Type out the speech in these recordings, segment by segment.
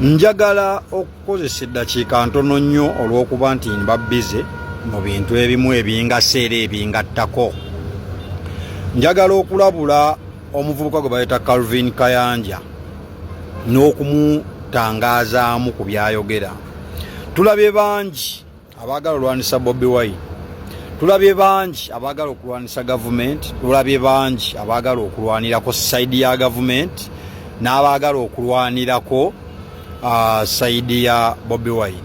Njagala okukozesa eddakiika ntono nnyo olw'okuba nti mbabbize mu bintu ebimu ebingaseera ebingattako. Njagala okulabula omuvubuka gwe bayita Calvin Kayanja n'okumutangazaamu ku byayogera. Tulabye bangi abaagala olwanisa Bobi Wine, tulabye bangi abaagala okulwanisa gavumenti, tulabye bangi abaagala okulwanirako sayidi ya gavumenti n'abaagala okulwanirako sayidi ya Bobi Wine.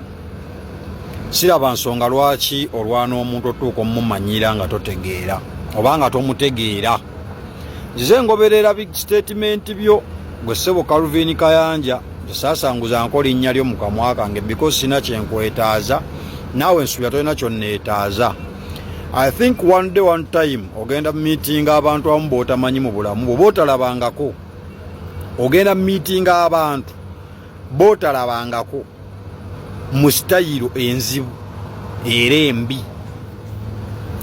Siraba nsonga lwaki olwana omuntu otuuka omumanyira nga totegeera oba nga tomutegeera. Nze ngoberera big statement byo gwe ssebo Calvin Kayanja, saasanguza nko linnya lyo mu kamwa kange because sina kyenkwetaaza, naawe nsuubira tolina kyonneetaaza. I think one day one time ogenda meeting abantu abamu b'otamanyi mu bulamu bwo b'otalabangako, ogenda meeting abantu b'otalabangako mu sitayiro enzibu era embi.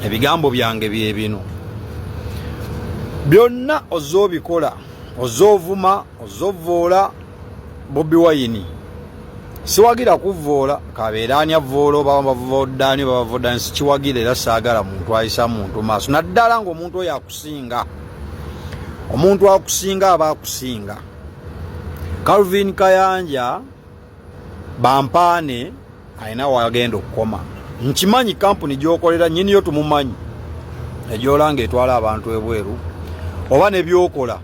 Ebigambo byange bye bino. Byonna ozoobikola, ozoovuma, ozovvoola Bobi Wine. Siwagira kuvvoola, kabeera ani avvoola oba bavoodaani oba bavoodaani, sikiwagira era saagala muntu ayisa muntu maaso. Naddala ng'omuntu oyo akusinga. Omuntu akusinga aba akusinga. Calvin Kayanja bampaane alina wagenda okukoma. Nkimanyi kampuni gy'okolera nnyiniyo tumumanyi, egyolanga etwala abantu ebweru oba ne byokola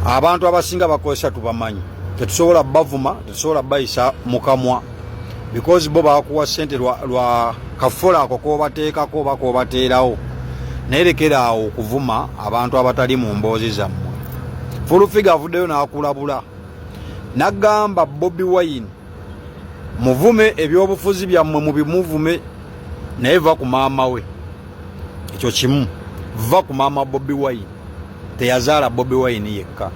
abantu abasinga bakozesa tubamanyi. Tetusobola bavuma, tetusobola bayisa mukamwa because bo bakuwa ssente lwa kafola ako koobateekako oba koobateerawo. Naye lekera awo okuvuma abantu abatali mu mboozi zammwe. Fulufiga avuddeyo n'akulabula n'agamba Bobi Wine muvume ebyobufuzi byammwe mubimuvume, naye va ku maama we. Ekyo kimu, va ku maama Bobi Wine, teyazaala Bobi Wine yekka.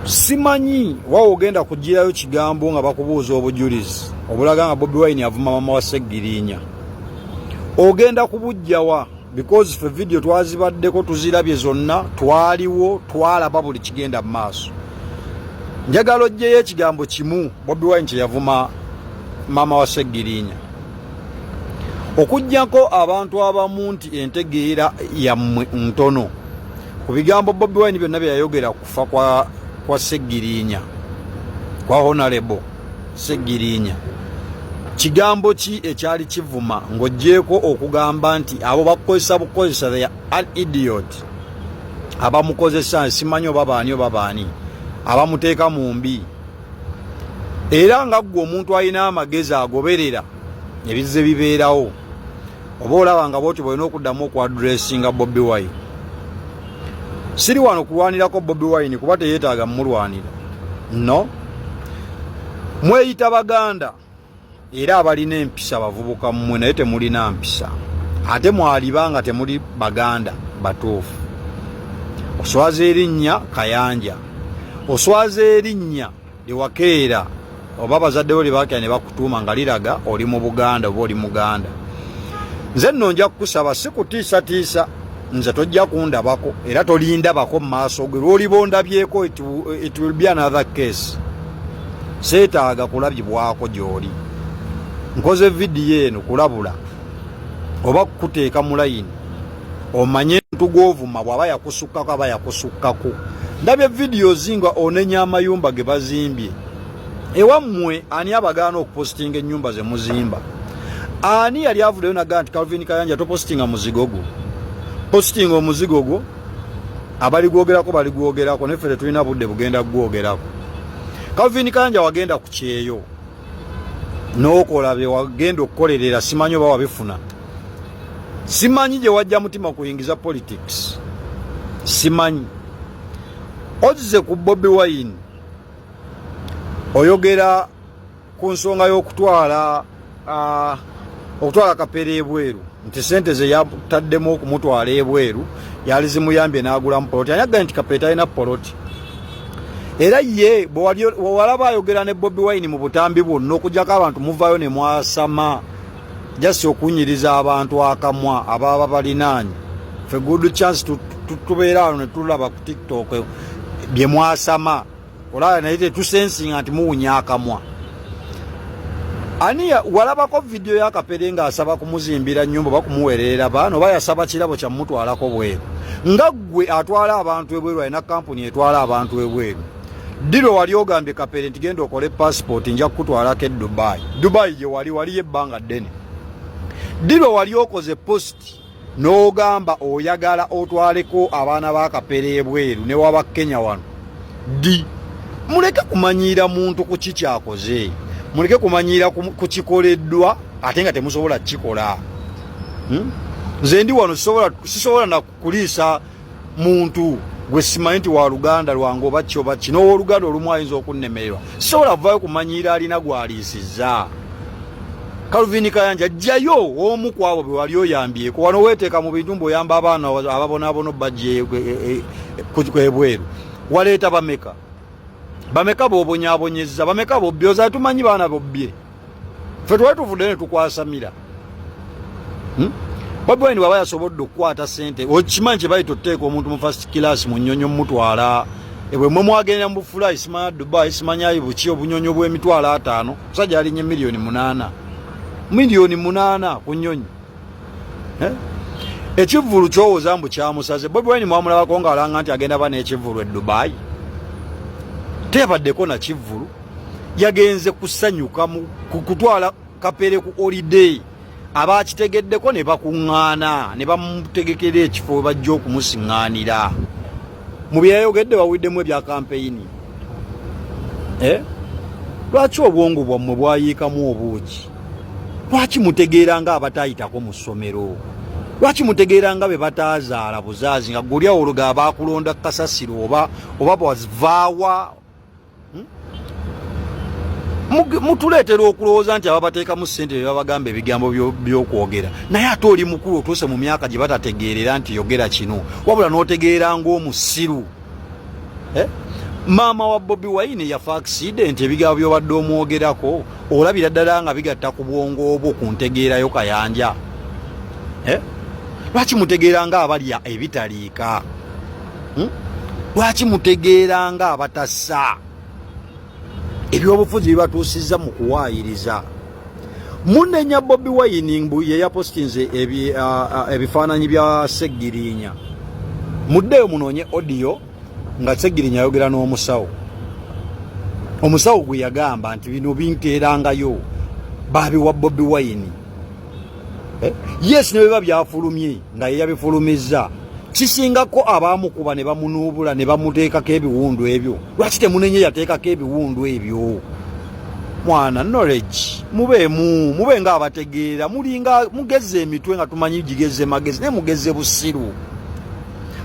Simanyi wawe ogenda kugirayo kigambo nga bakubuuza obujulizi obulaga nga Bobi Wine avuma maama wa Sseggirinya. Ogenda kubujjawa because fe video twazibaddeko tuzirabye zonna, twaliwo twalaba buli kigenda mu maaso. Njagala oggyeyo ekigambo kimu Bobi Wine kye yavuma maama wa Sseggirinya. Okuggyako abantu abamu nti entegeera yammwe ntono ku bigambo Bobi Wine byonna bye yayogera kufa kwa Sseggirinya, kwa Honorable Sseggirinya. Kigambo ki ekyali kivuma ng'oggyeko okugamba nti abo bakukozesa bukozesa they are an idiot, abamukozesa simanyi oba baani abamuteeka mu mbi. Era nga ggwe omuntu alina amagezi agoberera ebizze bibeerawo, oba olaba nga bwotyo bwolina okuddamu okuadressinga Bobi Wine. Siri wano kulwanirako Bobi Wine kuba teyeetaaga mmulwanira, no. Mweyita Baganda era abalina empisa bavubuka mmwe, naye temulina mpisa. Ate mwalibanga temuli Baganda batuufu. Oswaza erinnya Kayanja, oswaza erinnya Liwakeera, oba bazaddewo Liwakeera ne bakutuuma nga liraga oli mu Buganda oba oli Muganda. Nze nno nja kukusaba sikutiisatiisa, nze tojja kundabako era tolindabako mu maaso ge. Lw'olibondabyeko it will be another case. Seetaaga kulabibwako gy'oli. Nkoze vidiyo eno kulabula oba kuteeka mu layini omanye ntu gw'ovuma bw'aba yakusukkako aba yakusukkako. Ndabye vidiyo zinga onenya amayumba ge bazimbye. Ewammwe ani abagaana okupositinga ennyumba ze muzimba? Ani yali avuddeyo nagaa nti Calvin Kayanja topositinga muzigo gwo? Positinga omuzigo gwo, abali gwogerako bali gwogerako, neffe tetulina budde bugenda gwogerako. Calvin Kayanja wagenda ku kyeyo n'okola bye wagenda okukolerera, simanyi oba wabifuna. Simanyi gye wajja mutima kuyingiza politics, simanyi. Ozze ku Bobi Wine oyogera ku nsonga y'okutwala Kapere ebweru, nti sente ze yataddemu okumutwala ebweru yali zimuyambye n'agulamu poloti. Anyaga nti Kapere talina poloti. Era ye bwewalaba ayogera ne Bobi Wine mu butambi bwonna okugyako abantu muvayo ne mwasama jasi okunyiriza abantu akamwa ababa balinaanyi. Fe good chance tubeera awo ne tulaba ku TikTok bye mwasama olaba naye tusensinga nti muwunya akamwa. Ani walabako video ya Kapere nga asaba kumuzimbira nnyumba bakumuweerera bano bayasaba kirabo kya mutwalako bweru. Nga gwe atwala abantu ebweru alina kampuni etwala abantu ebweru. Diro wali ogambye Kapere nti genda okole passport nja kutwalako e Dubai. Dubai je wali ebbanga ddene. Diro wali okoze post n'ogamba oyagala otwaleko abaana ba Kapere ebweru ne waba Kenya wano. Muleke kumanyira muntu ku kikyakoze. Muleke kumanyira ku kikoleddwa ate nga temusobola kikola. Nze ndi wano sisobola na kuliisa muntu gwe simanyi nti wa Luganda lwange oba kyoba kino oluganda olumu ayinza okunnemererwa. Sisobola vaayo kumanyira alina gwaliisiza. Calvin Kayanja jjayo omu ku abo be wali oyambyeko wano weeteeka mu bintu mboyamba abaana ababonaabona bajje kwebweru. Waleeta bameka bobonyaabonyezza bameka bobbyoza tumanyi baana bobbye ffe twali tuvudde ne tukwasamira. Bobi Wine baba yasobodde okukwata sente okimanyi kye bali toteeka omuntu mu first class mu nnyonyo mutwala ebwe mwe mwagenda mu bufulayi simanya Dubai simanyayo buki obunyonyo bw'emitwalo 5 musajja alinye miliyoni 8 ku nnyonyi. Ekivvulu kyowooza mbu kyamusaze. Bobi Wine mwamulabako ng'alanga nti agenda ba n'ekivvulu e Dubai. Tebaddeko na kivvulu yagenze kusanyuka kutwala Kapere ku holiday. Abakitegeddeko ne bakuŋŋaana ne bamutegekera ekifo bajja okumusiŋŋaanira. Mu byayogedde bawiddemu ebya kampeyini. Lwaki obwongo bwammwe bwayiikamu obuugi? Lwaki mutegeera nga abatayitako mu ssomero? Lwaki mutegeera nga be bataazaala buzaazi nga gulya oluga abaakulonda kasasiro oba bwazivaawa? Mutuleetera okulowooza nti ababateeka mu ssente bye babagamba ebigambo by'okwogera naye ate oli mukulu otuuse mu myaka gye batategeerera nti yogera kino wabula n'otegeera ng'omusiru. Maama wa Bobi Wine yafa accident ebigambo by'obadde omwogerako olabira ddala nga bigatta ku bwongo obwo ku ntegeerayo Kayanja. Lwaki mutegeera nga abalya ebitaliika? Lwaki mutegeera nga abatassa? Ebyobufuzi bibatuusizza mu kuwaayiriza. Munenya Bobi Wine mbu ye yapostinze ebifaananyi bya Seggirinya. Muddeyo munoonye audio nga Seggirinya ayogera n'omusawo. Omusawo gwe yagamba nti bino binteerangayo baabiwa Bobi Wine. Yes ne biba byafulumye nga ye yabifulumizza. Kisingako abaamukuba ne bamunuubula ne bamuteekako ebiwundu ebyo. Lwaki temunenye yateekako ebiwundu ebyo? Mwana knowledge mube nga abategeera mulinga mugeze emitwe nga tumanyi gigeze magezi ne mugeze busiru.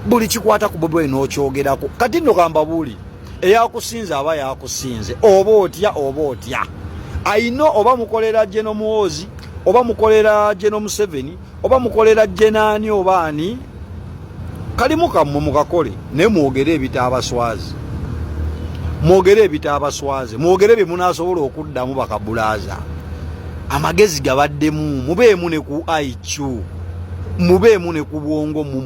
Buli kikwata ku Bobi Wine n'okyogerako. Kati nno gamba buli eyakusinze aba yakusinze oba otya. Ayino oba mukolera General Muhoozi oba mukolera General Museveni oba mukolera Jenani oba ani kalimu kammwe mukakole ne mwogere ebitaabaswazi. Mwogere bye munaasobola okuddamu bakabulaaza. Amagezi gabaddemu mubeemu ne ku IQ mubeemu ne ku bwongo mu